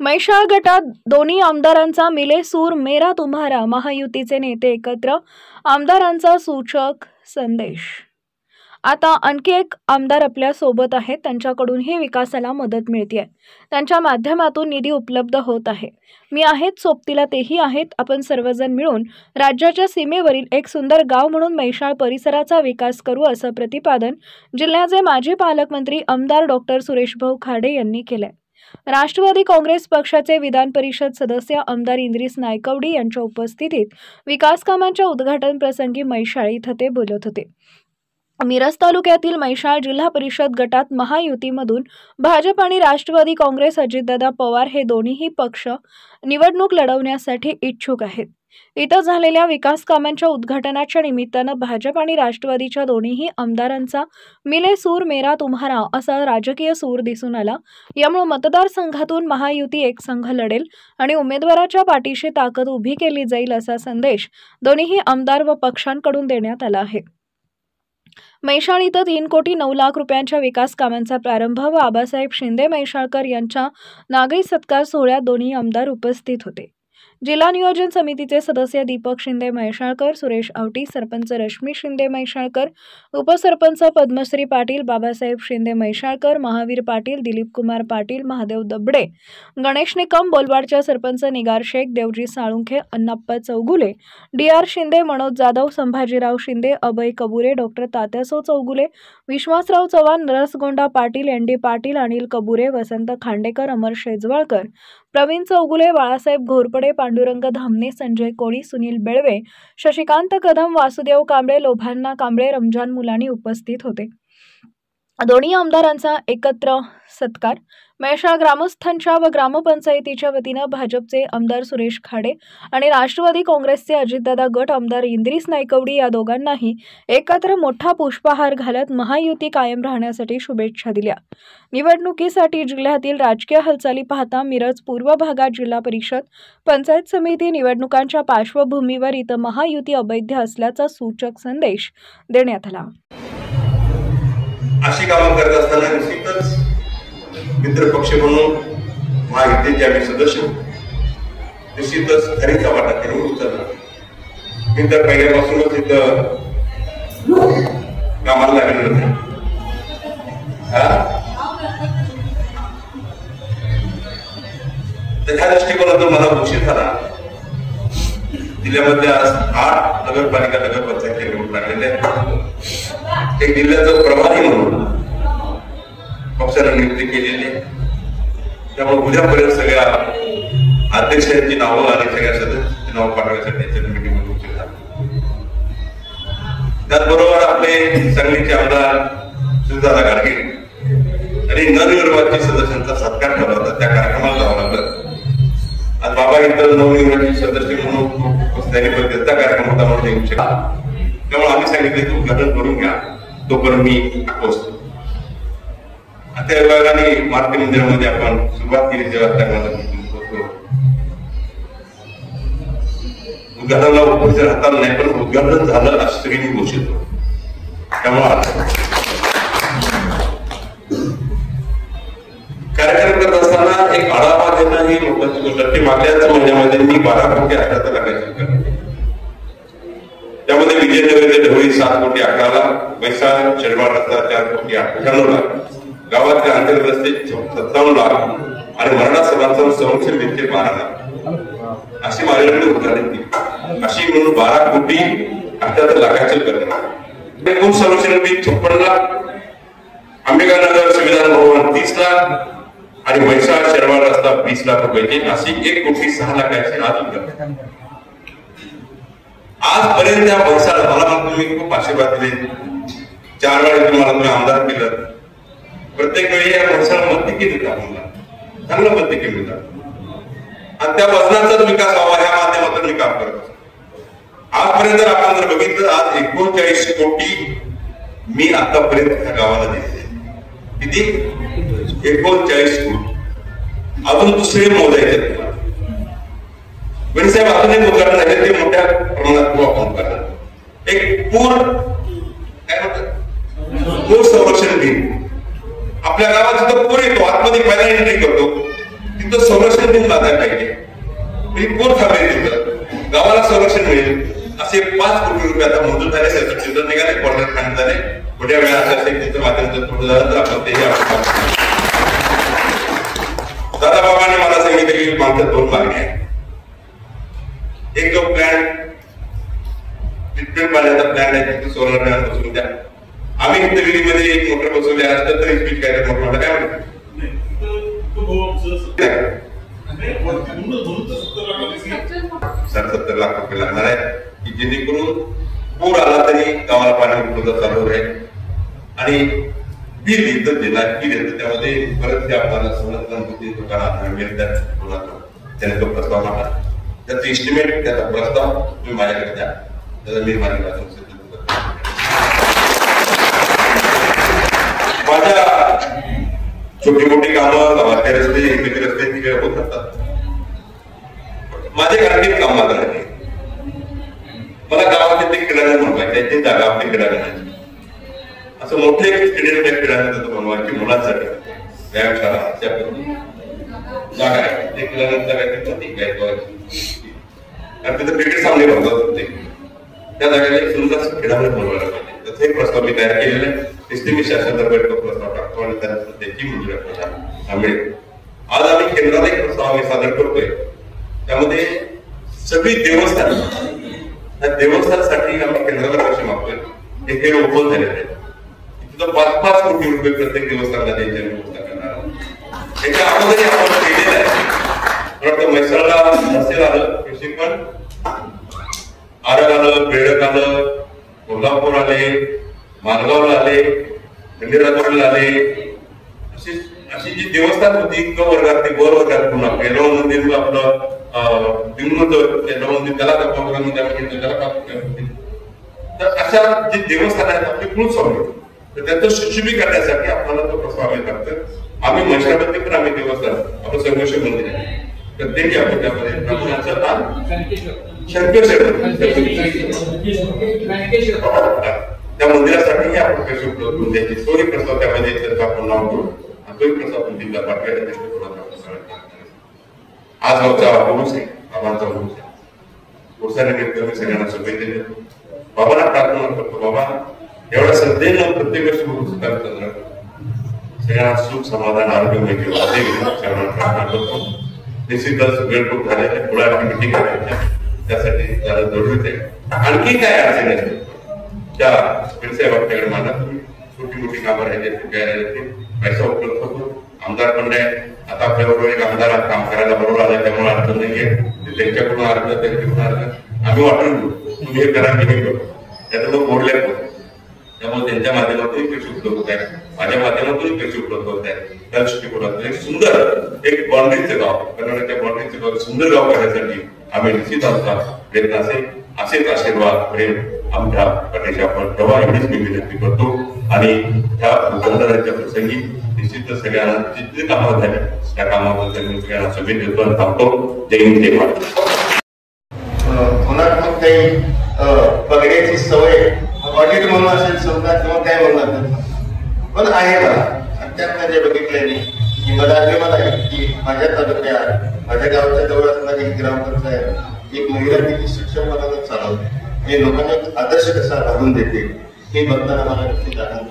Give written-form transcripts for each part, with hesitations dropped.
म्हैसाळ गटात दोन्ही आमदारांचा मिले सूर मेरा तुम्हारा, महायुतीचे नेते एकत्र, आमदारांचा सूचक संदेश। आता आणखी एक आमदार आपल्या सोबत आहेत, त्यांच्याकडूनही विकासाला मदत मिळते, त्यांच्या माध्यमातून निधी उपलब्ध होत आहे। मी आहेत सोबतीला तेही आहेत, आपण सर्वजण मिळून राज्याच्या सीमेवरील एक सुंदर गाव म्हणून म्हैसाळ परिसराचा विकास करू, असं प्रतिपादन जिल्ह्याचे माजी पालकमंत्री आमदार डॉक्टर सुरेशभाऊ खाडे यांनी केले। राष्ट्रवादी काँग्रेस पक्षाचे विधान परिषद सदस्य आमदार इंद्रिस नायकवडी यांच्या उपस्थितीत विकास कामांच्या उद्घाटन प्रसंगी म्हैसाळ इथं ते बोलत होते। मिरज तालुक्यातील म्हैसाळ जिल्हा परिषद गटात महायुतीमधून भाजप आणि राष्ट्रवादी काँग्रेस अजितदादा पवार हे दोन्हीही पक्ष निवडणूक लढवण्यासाठी इच्छुक आहेत। इथं झालेल्या विकास कामांच्या उद्घाटनाच्या निमित्तानं भाजप आणि राष्ट्रवादीच्या दोन्हीही आमदारांचा मिले सूर मेरा तुम्हारा असा राजकीय सूर दिसून आला। यामुळे मतदारसंघातून महायुती एक संघ लढेल आणि उमेदवाराच्या पाठीशी ताकद उभी केली जाईल, असा संदेश दोन्हीही आमदार व पक्षांकडून देण्यात आला आहे। म्हैसाळ इथं 3 कोटी 9 लाख रुपयांच्या विकास कामांचा प्रारंभ व आबासाहेब शिंदे म्हैसाळकर यांच्या नागरी सत्कार सोहळ्यात दोन्ही आमदार उपस्थित होते। जिल्हा नियोजन समितीचे सदस्य दीपक शिंदे म्हैसाळकर, सुरेश आवटी, सरपंच रश्मी शिंदे म्हैसाळकर, उपसरपंच पद्मश्री पाटील, बाबासाहेब शिंदे म्हैसाळकर, महावीर पाटील, दिलीप कुमार पाटील, महादेव दबडे, गणेश निकम, बोलवाडच्या सरपंच निगार शेख, देवजी साळुंखे, अण्णाप्पा चौगुले, डी.आर. शिंदे, मनोज जाधव, संभाजीराव शिंदे, अभय कबुरे, डॉक्टर तात्यासो चौगुले, विश्वासराव चव्हाण, नरसगोंडा पाटील, एन.डी. पाटील, अनिल कबुरे, वसंत खांडेकर, अमर शेजवळकर, प्रवीण चौगुले, बाळासाहेब घोरपडे, पांडुरंग धामणे, संजय कोळी, सुनील बेळवे, शशिकांत कदम, वासुदेव कांबळे, लोभान्ना कांबळे, रमजान मुलानी उपस्थित होते। दोन्ही आमदारांचा एकत्र सत्कार म्हैसाळ ग्रामस्थांच्या व ग्रामपंचायतीच्या वतीनं भाजपचे आमदार सुरेश खाडे आणि राष्ट्रवादी काँग्रेसचे अजितदादा गट आमदार इंद्रिस नायकवडी या दोघांनाही एकत्र मोठा पुष्पहार घालत महायुती कायम राहण्यासाठी शुभेच्छा दिल्या। निवडणुकीसाठी जिल्ह्यातील राजकीय हालचाली पाहता मिरज पूर्व भागात जिल्हा परिषद, पंचायत समिती निवडणुकांच्या पार्श्वभूमीवर इथं महायुती अवैध असल्याचा सूचक संदेश देण्यात आला। अशी कामं करत असताना निश्चितच मित्र पक्ष म्हणून महायुतीचे आम्ही सदस्य निश्चितच खरीचा वाटा त्यांनी उचलला। मी तर पहिल्यापासूनच इथं कामाला लागलेलो नाही। त्या दृष्टिकोनातून मला उशीर झाला। जिल्ह्यामध्ये आज 8 नगरपालिका नगरपंचायत निवडून लागलेले आहेत। एक जिल्ह्याचं प्रभारी म्हणून पक्षाने नियुक्ती केलेली आहे। त्यामुळे उद्यापर्यंत सगळ्या अध्यक्षांची नावं आणि सगळ्या सदस्यांची नावं पाठवायसाठी त्यांच्या मीटिंग उशीर झाला। त्याचबरोबर आपले सांगलीचे आमदार सुजाता गाडगे आणि नवनिर्वाचित सदस्यांचा सत्कार ठेवला होता, त्या कार्यक्रमाला जावं लागलं। आज बाबा इतर नवनिर्वाचित सदस्य म्हणून त्या कार्यक्रम होता म्हणून येऊ शकला। त्यामुळे आम्ही सांगितले की उद्घाटन करून घ्या, तोपर्यंत मी पोहोचतो। त्या विभागाने मारुती मंदिरामध्ये आपण सुरुवात केली, तेव्हा उद्घाटनाला उपस्थित राहताना नाही, पण उद्घाटन झालं असं सगळी घोषित होतं। त्यामुळे कार्यक्रम करत असताना एक आढावा देणं ही महत्वाची गोष्ट आहे। मागल्याच महिन्यामध्ये मी 12 कोटी 78 लाखाची विकास, त्यामध्ये विजयनगर ढवळी 7 कोटी 11 लाख, म्हैसाळ शेरवाड रस्ता 4 कोटी 98 लाख, गावातले अंतर रस्ते 57 लाख आणि मराठा सभांचं संरक्षण भिंती 12 लाख अशी माझ्याकडे उदाहरण केली। अशी म्हणून 12 कोटी 78 लाखाची करणार। एकूण संरक्षण भिंत 56 लाख, अंबिकानगर संविधान भवन 30 लाख आणि म्हैसाळ शेरवाड रस्ता 20 लाख रुपयाची, अशी 1 कोटी 6 लाखाची अजून करणार। आजपर्यंत त्या म्हैसाळ मला तुम्ही खूप आशीर्वाद दिले, 4 वेळा तुम्हाला तुम्ही आमदार केलं, प्रत्येक वेळी या म्हैसाळ मत केली चांगलं मत केली आणि त्या वजनाचाच विकास व्हावा ह्या माध्यमातून मी काम करत असतो। आजपर्यंत आपण जर बघितलं, आज 39 कोटी मी आतापर्यंत त्या गावाला दिले। किती? 39 कोटी। अजून दुसरे मोजायचे तुम्हाला साहेब, अजून एक उदाहरण आहे, ते मोठ्या प्रमाणात आपण करणार। एक पूर काय म्हणतात, पूर संरक्षण भिंत आपल्या गावात जिथं पूर येतो, आतमध्ये पहिला एंट्री करतो, तिथं संरक्षण भिंत गावाला संरक्षण मिळेल असे 5 कोटी रुपये आता मंजूर झाले. त्याचं चित्र निघाले, कॉन्ट्रॅक्ट फाईन झाले. मोठ्या वेळा त्याच्या माध्यमातून थोडं झालं तर आपण तेही दादाबाबांनी मला सांगितलं की माझ्या 2 मागण्या आहेत. एक जो प्लॅन ट्रीटमेंट पाण्याचा प्लॅन आहे तिथे सोलर पॅनल बसवून द्या. आम्ही हिंदगिरीमध्ये एक मोटर बसवली असतं तरी स्पीच काय मोटर काय म्हणतो 70 लाख रुपये लागणार आहे की जेणेकरून पूर आला तरी गावाला पाणी उपलब्ध चालू राहील. आणि बिल इथं देणार बिल येतं त्यामध्ये परत ते आपल्याला संरक्षण दुकानात मिळतात. त्याने तो प्रस्ताव मांडला. त्याचं इस्टिमेट त्याचा प्रस्ताव तुम्ही माझ्याकडे द्या. त्याचा मी माझ्या छोटी मोठी कामं गावातले रस्ते एकमेक रस्ते तिकडे होत असतात. माझे गाडीत काम मात्र आहे. मला गावात ते क्रीडांगण बनवायचे त्यांची जागा आपली क्रीडांगणाची असं मोठे स्टेडियम त्या क्रीडांगण बनवायची मुलांसाठी व्यायामशाळा अशा जागा आहे. ते क्रीडांगण जागा ठीक आहे कारण तिथे क्रिकेट सामने बनवत होते. त्या जागेला एक सुंदर क्रीडांगण बनवायला पाहिजे. त्याचा एक प्रस्ताव मी तयार केलेला आहे. एसटीमी शासनातर्फे तो प्रस्ताव टाकतो आणि त्यानंतर त्याची मंजुरी आपल्याला मिळेल. आज आम्ही केंद्राला एक प्रस्ताव आम्ही सादर करतोय. त्यामध्ये सगळी देवस्थान त्या देवस्थानासाठी आम्ही केंद्राला पैसे मागतोय. हे ओपन झालेलं आहे. तिथं 5-5 कोटी रुपये प्रत्येक देवस्थानाला द्यायची व्यवस्था करणार आहोत. त्याच्या अगोदरही आपण केलेलं आहे. पण म्हैसाळला नसेल आलं कृषी पण आरग आलं, बेडक आलं, कोल्हापूर आले, मालगावला आले, खंडेराजवाडीला आले. अशी जी देवस्थान होती क वर्गात ते वर वर्गात पुन्हा पेरव मंदिर आपलं मंदिर त्याला त्याला तर अशा जी देवस्थान आहेत आपली कुलस्वामी तर त्याचं सुशोभित करण्यासाठी आपल्याला तो प्रस्ताव आम्ही करतो. आम्ही महिषामध्ये पण आम्ही देवस्थान आपलं संघर्ष मंदिर आहे तर तेही आपण त्यामध्ये ब्राह्मणाचं नाव शंकरेश्वर त्या मंदिरासाठी आपण पैसे उपलब्ध करून द्यायची तोही प्रस्ताव त्यामध्ये आपण नाव करू आणि तोही प्रस्ताव आपण जिल्हा पाठवायला. आज गावचा उरूस आहे, बाबांचा उरूस आहे. उरसानिमित्त मी सगळ्यांना शुभेच्छा देतो. बाबांना प्रार्थना करतो बाबा एवढ्या श्रद्धेनं प्रत्येक वर्षी उरूस करतो. सगळ्यांना सुख समाधान आरोग्य मिळेल प्रार्थना करतो. निश्चितच वेळ खूप झालेला पुढे आपली मिटिंग करायची त्यासाठी त्याला जरूरच आहे. आणखी काय अडचणी असते त्या व्यवसाय आपल्याकडे मांडा. तुम्ही छोटी मोठी कामं राहिली पैसा उपलब्ध होतो. आमदार पण नाही आता आपल्याबरोबर एक आमदार काम करायला बरोबर आला त्यामुळे अडचण नाहीये. त्यांच्याकडून अर्ज त्यांच्याकडून अर्ज आम्ही वाटून घेऊ. तुम्ही हे करा मी हे करू त्याचं लोक मोडले त्यामुळे त्यांच्या माध्यमातून पैसे उपलब्ध होत आहे. माझ्या माध्यमातून पैसे उपलब्ध होत आहे. त्या दृष्टिकोनातून एक सुंदर एक बाउंड्रीचं गाव कर्नाटकच्या बाउंड्रीचं गाव सुंदर गाव करण्यासाठी आम्ही निश्चित आमचा प्रयत्न असेल. असेच आशीर्वाद प्रेम आमच्या प्रदेश आपण प्रवाह एवढीच मी विनंती करतो. आणि ह्या भूखंडाच्या प्रसंगी निश्चितच सगळ्यांना जितकी कामं झाली त्या कामाबद्दल मी सगळ्यांना शुभेच्छा देतो आणि थांबतो. जय हिंद जय महाराष्ट्र. मनात काही बघण्याची सवय ऑडिट म्हणून असेल समजा किंवा काय म्हणून पण आहे मला. आणि त्यात माझ्या बघितल्याने की मला अभिमान आहे की माझ्या तालुक्यात माझ्या गावाच्या जवळ असणारी ग्रामपंचायत एक महिला किती सक्षम पणाने चालवते आणि लोकांना एक आदर्श कसा घालून देते हे बघताना मला नक्कीच आनंद.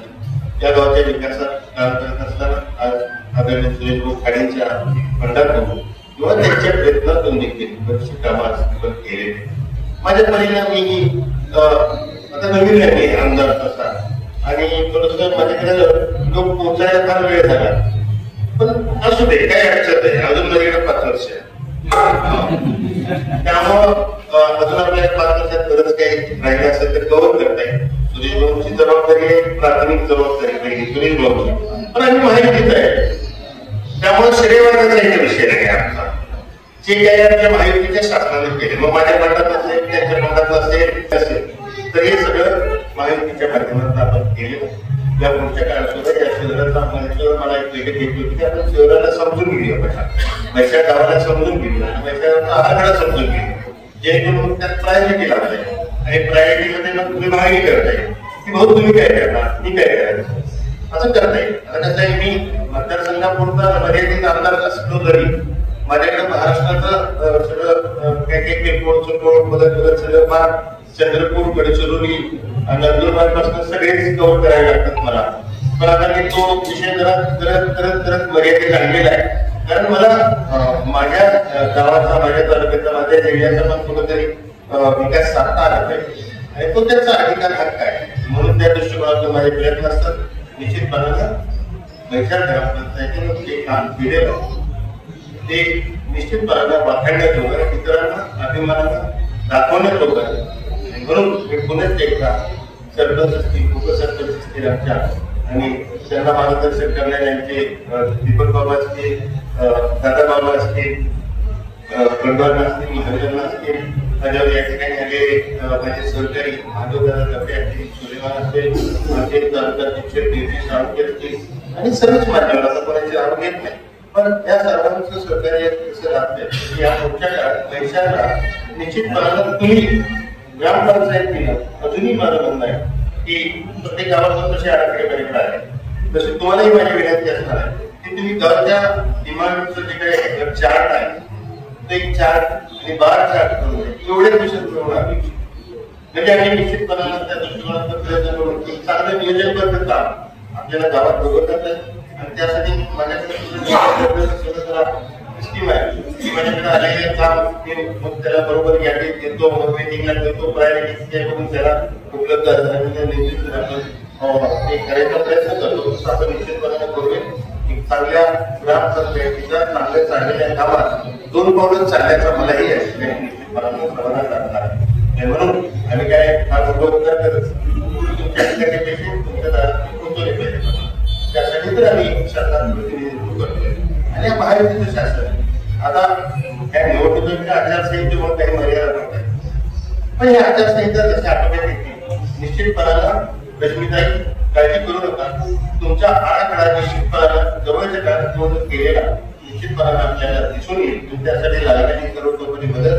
या गावाच्या विकासात काम करत असताना आज आदरणीय सुरेश खाडेंच्या फंडातून किंवा त्यांच्या प्रयत्नातून देखील बरीचशी कामं केले. माझ्या परीला मी आता नवीन आहे आमदार तसा आणि थोडस माझ्याकडे लोक पोहोचायला फार वेळ झाला पण असू दे काय अडचण आहे. अजून माझ्याकडे 5 वर्ष त्यामुळं अजून आपल्याला 5 वर्षात बरंच काही राहिलं असेल तर कव्हर करता येईल. सुरेश भाऊची जबाबदारी आहे प्राथमिक जबाबदारी पहिली सुरेश भाऊची पण आम्ही माहितीच आहे त्यामुळे श्रेयवादाचा एक विषय नाही आमचा. जे काही आमच्या महायुतीच्या शासनाने केले मग माझ्या मठात असेल त्यांच्या मठात असेल तर हे सगळं महायुतीच्या माध्यमातून आपण केलं. या पुढच्या काळात सुद्धा या शहराचा मला एक वेगळी घेतली होती की आपण शहराला समजून घेऊया पाहिजे माझ्या गावाला समजून घेऊया माझ्या आराखडा समजून घेऊया जेणेकरून त्यात प्रायोरिटी लागते आणि प्रायोरिटीमध्ये मग तुम्ही मागणी करताय की भाऊ तुम्ही काय करणार मी काय करायचं असं करता येईल. आता कसं आहे मी मतदारसंघापुरता मर्यादित आमदार असलो तरी माझ्याकडे महाराष्ट्राचं सगळं एक बदल सगळं फार चंद्रपूर गडचिरोली आणि नंदुरबार पासून सगळेच कव्हर करायला लागतात मला. पण आता मी तो विषय करत मर्यादित आणलेला आहे. कारण मला माझ्या गावाचा, माझ्या तालुक्याचा, माझ्या जिल्ह्याचा पण कुठेतरी विकास साधता आला पाहिजे आणि तो त्याचा अधिकार हक्क आहे. म्हणून त्या दृष्टिकोनातून माझे प्रयत्न असतात. निश्चितपणानं पैशात ग्रामपंचायतीनं जे काम केलेलं ते निश्चितपणानं वाखाणण्याजोगं, इतरांना अभिमानानं दाखवण्याजोगं आहे. म्हणून मी पुन्हा एकदा सरपंच असतील, उपसरपंच असतील आमच्या आणि त्यांना मार्गदर्शन करणाऱ्यांचे दीपक बाबा असतील, दादा बाबा असतील, गणवाना असतील, महाजन असतील, माझ्यावर या ठिकाणी आले माझे सहकारी माधवदादा कपडे असतील, सुलेमान असतील, माझे तालुक्याचे निर्देश आरोग्य असतील आणि सर्वच मान्यवर आता कोणाचे नाव घेत नाही. पण या सर्वांचं सहकार्य कसं राहते या पुढच्या काळात पैशाला निश्चितपणानं तुम्ही ग्रामपंचायतीनं अजूनही माझं म्हणणं आहे की प्रत्येक गावात तसे आराखडे कार्यक्रम आहे. तसे तुम्हालाही माझी विनंती असणार आहे की तुम्ही गावच्या डिमांडचं जे काही चार्ट आहे ते एक चार्ट आणि बार चार्ट करून एवढे दिवसात करून म्हणजे आम्ही निश्चितपणानं त्या दृष्टिकोनाचा प्रयत्न करून एक चांगलं नियोजनबद्ध काम आपल्याला गावात बघत आणि त्यासाठी माझ्याकडे स्कीम आहे. माझ्याकडे आलेले काम मग त्याला बरोबर यादीत घेतो, मग मीटिंगला घेतो, प्रायोरिटी बघून त्याला उपलब्ध आपण एक करायचा प्रयत्न करतो. तसं आपण निश्चितपणाने करूया. एक चांगल्या ग्रामपंचायतीच्या चांगल्या चाललेल्या कामात 2 पावलं चालण्याचा मलाही या ठिकाणी निश्चितपणाने समाधान लागणार आहे. म्हणून आम्ही काय हा करतच तुमच्या दारात पोहोचवले पाहिजे. त्यासाठी तर आम्ही शासनात प्रतिनिधित्व करतोय आणि या महायुतीचं शासन आता या निवडणुकीच्या आचारसंहिते म्हणून काही मर्यादा नव्हत्या. पण ही आचारसंहिता जशी आटोक्यात येते निश्चितपणानं रश्मीताई काळजी करू नका. तुमचा आराखडा निश्चितपणानं जवळच्या काळात केलेला निश्चितपणानं आपल्याला दिसून येईल. त्यासाठी लागणारी सर्व कंपनी बदल